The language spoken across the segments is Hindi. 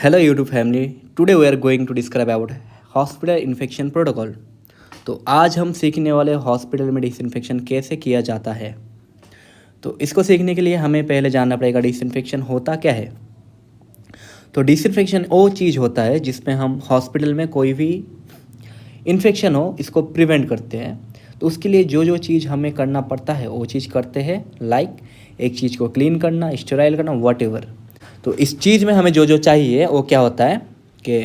Hello YouTube family. Today we are going to discuss about hospital infection protocol. तो आज हम सीखने वाले हॉस्पिटल में डिसइंफेक्शन कैसे किया जाता है। तो इसको सीखने के लिए हमें पहले जानना पड़ेगा डिसइंफेक्शन होता क्या है। तो डिसइंफेक्शन वो चीज़ होता है जिसमें हम हॉस्पिटल में कोई भी इन्फेक्शन हो इसको प्रिवेंट करते हैं। तो उसके लिए जो जो चीज़ हमें करना पड़ता है वो चीज़ करते हैं, लाइक एक चीज़ को क्लीन करना, स्टेराइल करना, व्हाटएवर। तो इस चीज़ में हमें जो जो चाहिए वो क्या होता है कि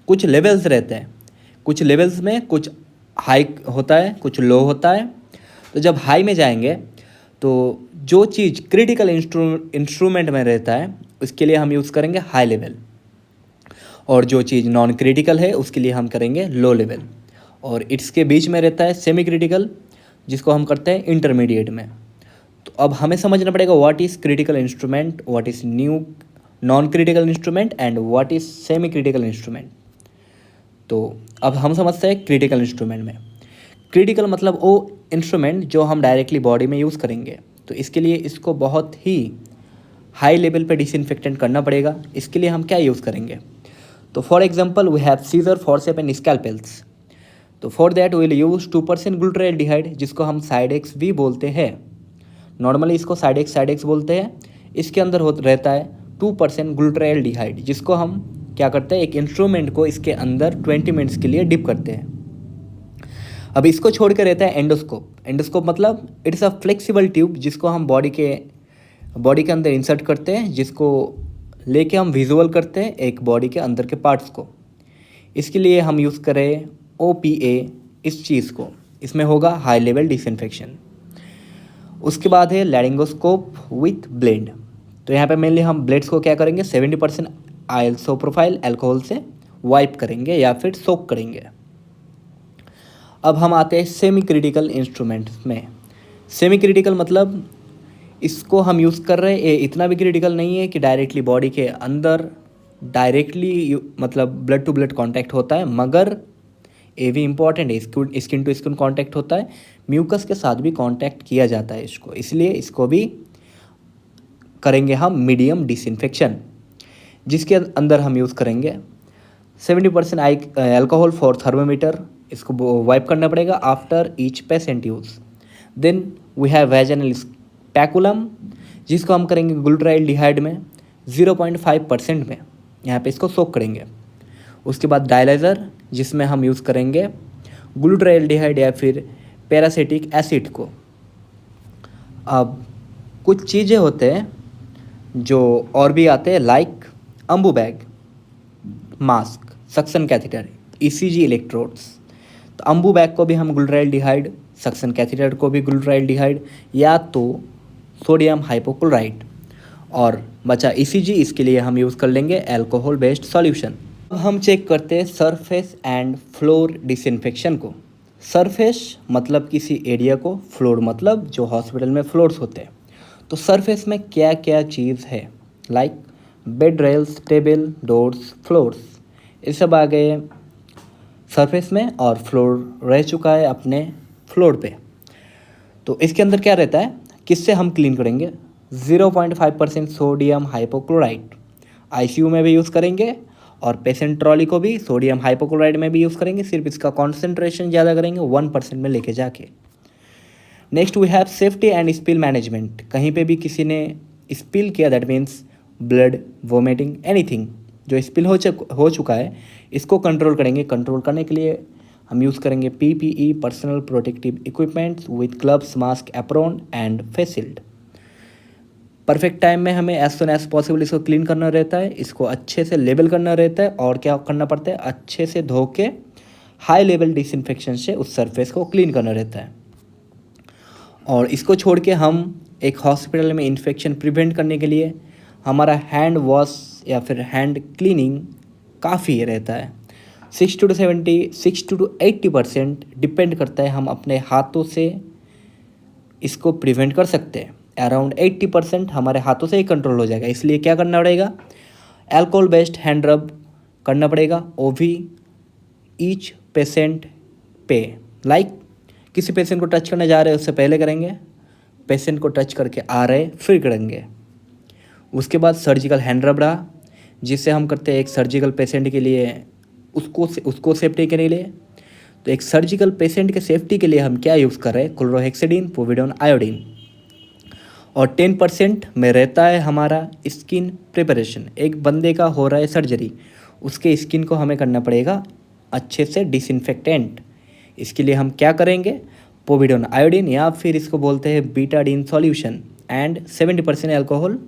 कुछ लेवल्स रहते हैं। कुछ लेवल्स में कुछ हाई होता है, कुछ लो होता है। तो जब हाई में जाएंगे तो जो चीज़ क्रिटिकल इंस्ट्रूमेंट में रहता है उसके लिए हम यूज़ करेंगे हाई लेवल, और जो चीज़ नॉन क्रिटिकल है उसके लिए हम करेंगे लो लेवल, और इसके बीच में रहता है सेमी क्रिटिकल जिसको हम करते हैं इंटरमीडिएट में। तो अब हमें समझना पड़ेगा what is critical instrument, what is new non critical instrument and what is semi critical instrument. तो अब हम समझते हैं क्रिटिकल इंस्ट्रूमेंट में। क्रिटिकल मतलब वो इंस्ट्रूमेंट जो हम डायरेक्टली बॉडी में यूज़ करेंगे। तो इसके लिए इसको बहुत ही हाई लेवल पे डिसइंफेक्टेंट करना पड़ेगा। इसके लिए हम क्या यूज़ करेंगे, तो for example we have scissor, forceps and scalpels. तो for that we will use 2% glutaraldehyde जिसको हम साइडेक्स भी बोलते हैं। नॉर्मली इसको साइडेक्स बोलते हैं। इसके अंदर रहता है 2% ग्लूटाराल्डिहाइड जिसको हम क्या करते हैं, एक इंस्ट्रूमेंट को इसके अंदर 20 मिनट्स के लिए डिप करते हैं। अब इसको छोड़ के रहता है एंडोस्कोप। एंडोस्कोप मतलब इट्स अ फ्लेक्सिबल ट्यूब जिसको हम बॉडी के अंदर इंसर्ट करते हैं, जिसको लेके हम विजुअल करते हैं एक बॉडी के अंदर के पार्ट्स को। इसके लिए हम यूज़ करें OPA इस चीज़ को, इसमें होगा हाई लेवल डिसइंफेक्शन। उसके बाद है लैरिंगोस्कोप विथ ब्लेड। तो यहाँ पे मेनली हम ब्लेड्स को क्या करेंगे, 70% आइसोप्रोपाइल अल्कोहल से वाइप करेंगे या फिर सोक करेंगे। अब हम आते हैं सेमी क्रिटिकल इंस्ट्रूमेंट्स में। सेमी क्रिटिकल मतलब इसको हम यूज़ कर रहे हैं, ये इतना भी क्रिटिकल नहीं है कि डायरेक्टली बॉडी के अंदर डायरेक्टली मतलब ब्लड टू ब्लड कांटेक्ट होता है, मगर ये भी इम्पॉर्टेंट है, स्किन टू स्किन कांटेक्ट होता है, म्यूकस के साथ भी कांटेक्ट किया जाता है इसको, इसलिए इसको भी करेंगे हम मीडियम डिसइंफेक्शन, जिसके अंदर हम यूज़ करेंगे 70% अल्कोहल फॉर थर्मोमीटर। इसको वाइप करना पड़ेगा after each patient use. Then we have vaginal speculum जिसको हम करेंगे ग्लूटाराल्डिहाइड में 0.5% में, यहाँ पे इसको सोक करेंगे। उसके बाद डायलाइज़र जिसमें हम यूज़ करेंगे ग्लूटाराल्डिहाइड या फिर पैरासिटिक एसिड को। अब कुछ चीज़ें होते हैं जो और भी आते हैं, like Ambu bag, mask, suction catheter, ECG electrodes. तो अम्बू बैग को भी हम ग्लूटाराल्डिहाइड, सक्शन कैथेटर को भी ग्लूटाराल्डिहाइड या तो सोडियम हाइपोक्लोराइड, और बचा ECG, इसके लिए हम यूज़ कर लेंगे अल्कोहल बेस्ड सॉल्यूशन। अब हम चेक करते हैं सरफेस एंड फ्लोर डिसइंफेक्शन को। सरफेस मतलब किसी एरिया को, फ्लोर मतलब जो हॉस्पिटल में फ्लोर्स होते हैं। तो सरफेस में क्या क्या चीज़ है, like bed rails, table, doors, floors, ये सब आ गए सरफेस में, और फ्लोर रह चुका है अपने फ्लोर पे। तो इसके अंदर क्या रहता है, किससे हम क्लीन करेंगे, 0.5% सोडियम हाइपोक्लोराइड। ICU में भी यूज़ करेंगे और पेशेंट ट्रॉली को भी सोडियम हाइपोक्लोराइड में भी यूज़ करेंगे, सिर्फ इसका कॉन्सेंट्रेशन ज़्यादा करेंगे 1% में लेके जाके। Next we have safety and spill management. कहीं पे भी किसी ने स्पिल किया, that means blood, vomiting, anything जो स्पिल हो चुका है, इसको कंट्रोल करेंगे। कंट्रोल करने के लिए हम यूज़ करेंगे PPE, personal protective equipments with gloves, mask, apron and face shield. Perfect time में हमें एज सुन एज पॉसिबल इसको क्लीन करना रहता है, इसको अच्छे से लेबल करना रहता है, और क्या करना पड़ता है, अच्छे से धो के हाई लेवल डिसइंफेक्शन से उस सरफेस को क्लीन करना रहता है। और इसको छोड़ के हम एक हॉस्पिटल में इन्फेक्शन प्रिवेंट करने के लिए हमारा हैंड वॉश या फिर हैंड क्लीनिंग काफ़ी रहता है। 60 to 80% डिपेंड करता है, हम अपने हाथों से इसको प्रिवेंट कर सकते हैं। अराउंड 80% हमारे हाथों से ही कंट्रोल हो जाएगा। इसलिए क्या करना पड़ेगा, अल्कोहल बेस्ड हैंड रब करना पड़ेगा, वो भी ईच पेशेंट पे। लाइक किसी पेशेंट को टच करने जा रहे हैं उससे पहले करेंगे, पेशेंट को टच करके आ रहे फिर करेंगे। उसके बाद सर्जिकल हैंड रब रहा, जिससे हम करते हैं एक सर्जिकल पेशेंट के लिए उसको सेफ्टी के लिए। तो एक सर्जिकल पेशेंट के सेफ्टी के लिए हम क्या यूज़ कर रहे हैं, क्लोरोहेक्सिडिन, पोविडोन, आयोडीन। और 10% में रहता है हमारा स्किन प्रिपरेशन। एक बंदे का हो रहा है सर्जरी, उसके स्किन को हमें करना पड़ेगा अच्छे से डिसइंफेक्टेंट। इसके लिए हम क्या करेंगे, पोविडोन आयोडीन या फिर इसको बोलते हैं Betadine solution and 70% alcohol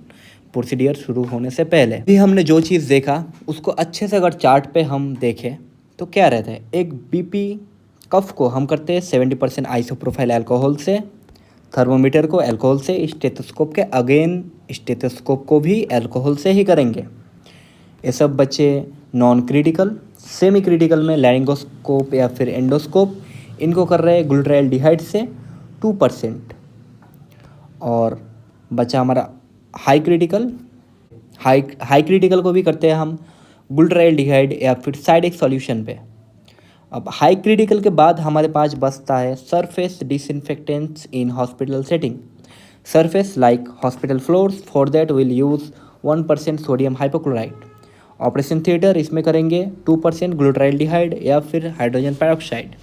procedure शुरू होने से पहले। भी हमने जो चीज़ देखा उसको अच्छे से अगर चार्ट पे हम देखें तो क्या रहता है, एक बीपी कफ को हम करते हैं 70% आइसोप्रोफाइल अल्कोहल से, थर्मोमीटर को अल्कोहल से, स्टेथोस्कोप के अगेन स्टेथोस्कोप को भी अल्कोहल से ही करेंगे। ये सब बच्चे नॉन क्रिटिकल। सेमी क्रिटिकल में लैरिंगोस्कोप या फिर एंडोस्कोप, इनको कर रहे हैं ग्लूटाराल्डिहाइड से 2%। और बचा हमारा हाई क्रिटिकल को भी करते हैं हम ग्लूटाराल्डिहाइड या फिर साइडेक्स सॉल्यूशन पे। अब हाई क्रिटिकल के बाद हमारे पास बचता है surface disinfectants in hospital setting. Surface like hospital floors, for that will use 1% sodium hypochloride. Operation theatre, इसमें करेंगे 2% ग्लूटाराल्डिहाइड या फिर हाइड्रोजन पेरोक्साइड।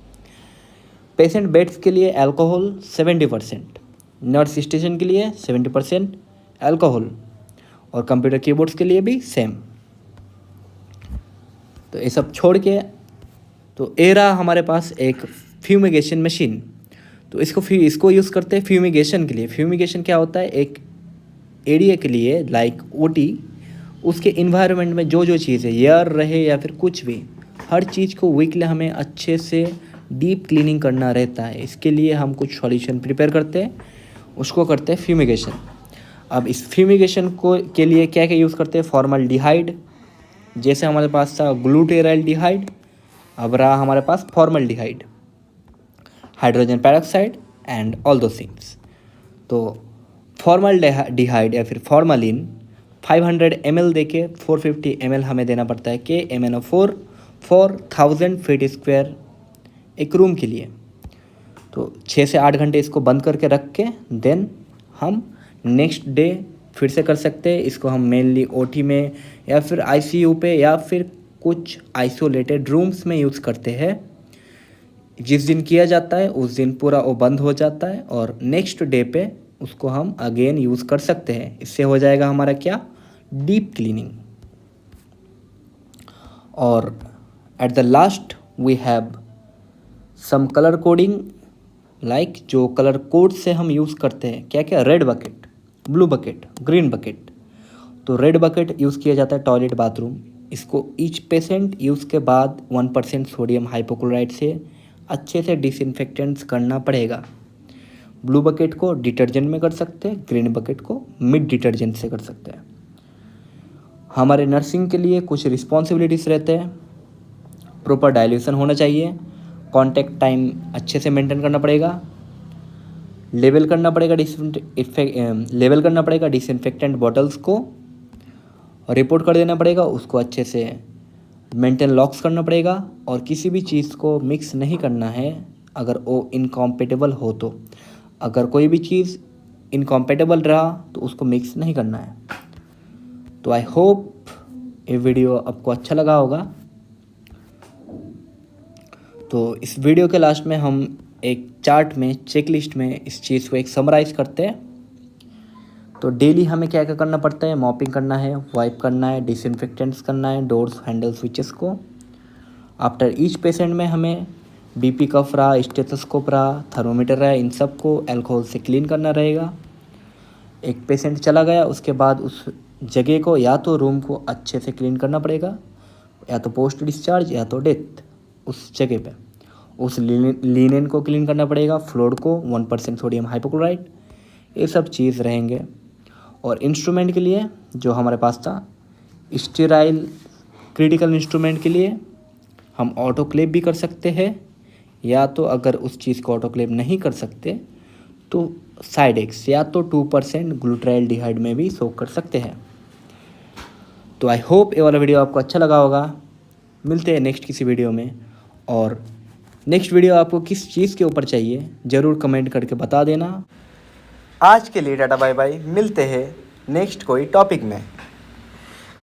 पेशेंट बेड्स के लिए अल्कोहल 70%, नर्स स्टेशन के लिए 70% अल्कोहल, और कंप्यूटर कीबोर्ड्स के लिए भी सेम। तो ये सब छोड़ के तो ये रहा हमारे पास एक फ्यूमिगेशन मशीन। तो इसको यूज़ करते हैं फ्यूमिगेशन के लिए। फ्यूमिगेशन क्या होता है, एक एरिया के लिए लाइक ओटी, उसके इन्वायरमेंट में जो चीज़ है, एयर रहे या फिर कुछ भी, हर चीज़ को वीकली हमें अच्छे से डीप क्लीनिंग करना रहता है। इसके लिए हम कुछ सॉल्यूशन प्रिपेयर करते हैं, उसको करते हैं फ्यूमिगेशन। अब इस फ्यूमिगेशन के लिए क्या क्या यूज़ करते हैं, फॉर्मल्डिहाइड, जैसे हमारे पास था ग्लूटाराल्डिहाइड, अब रहा हमारे पास formaldehyde, hydrogen peroxide and all दो थिंग्स। तो फॉर्मल्डिहाइड या फिर फॉर्मलिन 500 ml देके 450 ml हमें देना पड़ता है के MnO4 4000 फीट स्क्वायर एक रूम के लिए। तो 6 से 8 घंटे इसको बंद करके रख के देन हम नेक्स्ट डे फिर से कर सकते हैं। इसको हम मेनली ओटी में या फिर आईसीयू पे या फिर कुछ आइसोलेटेड रूम्स में यूज़ करते हैं। जिस दिन किया जाता है उस दिन पूरा वो बंद हो जाता है और नेक्स्ट डे पे उसको हम अगेन यूज़ कर सकते हैं। इससे हो जाएगा हमारा क्या, डीप क्लीनिंग। और at the last we have some colour coding, like जो कलर कोड से हम यूज़ करते हैं क्या क्या, red bucket, blue bucket, green bucket. तो रेड बकेट यूज़ किया जाता है टॉयलेट बाथरूम। इसको ईच पेशेंट यूज़ के बाद 1% सोडियम हाइपोक्लोराइड से अच्छे से डिसइंफेक्टेंट्स करना पड़ेगा। ब्लू बकेट को डिटर्जेंट में कर सकते हैं, ग्रीन बकेट को मिड डिटर्जेंट से कर सकते हैं। हमारे नर्सिंग के लिए कुछ रिस्पॉन्सिबिलिटीज़ रहते हैं। प्रॉपर डाइल्यूशन होना चाहिए, कॉन्टैक्ट टाइम अच्छे से मेंटेन करना पड़ेगा, लेवल करना पड़ेगा डिसइंफेक्टेंट बॉटल्स को, रिपोर्ट कर देना पड़ेगा, उसको अच्छे से मेंटेन लॉक्स करना पड़ेगा, और किसी भी चीज़ को मिक्स नहीं करना है अगर वो इनकॉम्पेटेबल हो। तो अगर कोई भी चीज़ इनकॉम्पेटेबल रहा तो उसको मिक्स नहीं करना है। तो आई होप ये वीडियो आपको अच्छा लगा होगा। तो इस वीडियो के लास्ट में हम एक चार्ट में, चेकलिस्ट में इस चीज़ को एक समराइज़ करते हैं। तो डेली हमें क्या क्या करना पड़ता है, मॉपिंग करना है, वाइप करना है, डिसइंफेक्टेंट्स करना है डोर्स, हैंडल, स्विचेस को। आफ्टर ईच पेशेंट में हमें बीपी कफ रहा, स्टेथोस्कोप रहा, थर्मोमीटर रहा, इन सब को अल्कोहल से क्लीन करना रहेगा। एक पेशेंट चला गया उसके बाद उस जगह को या तो रूम को अच्छे से क्लीन करना पड़ेगा, या तो पोस्ट डिस्चार्ज या तो डेथ उस जगह पे उस लिनेन को क्लीन करना पड़ेगा, फ्लोर को 1% सोडियम हाइपोक्लोराइड, ये सब चीज़ रहेंगे। और इंस्ट्रूमेंट के लिए जो हमारे पास था, स्टेराइल क्रिटिकल इंस्ट्रूमेंट के लिए हम ऑटोक्लेव भी कर सकते हैं, या तो अगर उस चीज़ को ऑटोक्लेव नहीं कर सकते तो साइडेक्स या तो 2% ग्लूटाराल्डिहाइड में भी सोक कर सकते हैं। तो आई होप ये वाला वीडियो आपको अच्छा लगा होगा। मिलते हैं नेक्स्ट किसी वीडियो में, और नेक्स्ट वीडियो आपको किस चीज़ के ऊपर चाहिए ज़रूर कमेंट करके बता देना। आज के लिए टाटा बाय बाय, मिलते हैं नेक्स्ट कोई टॉपिक में।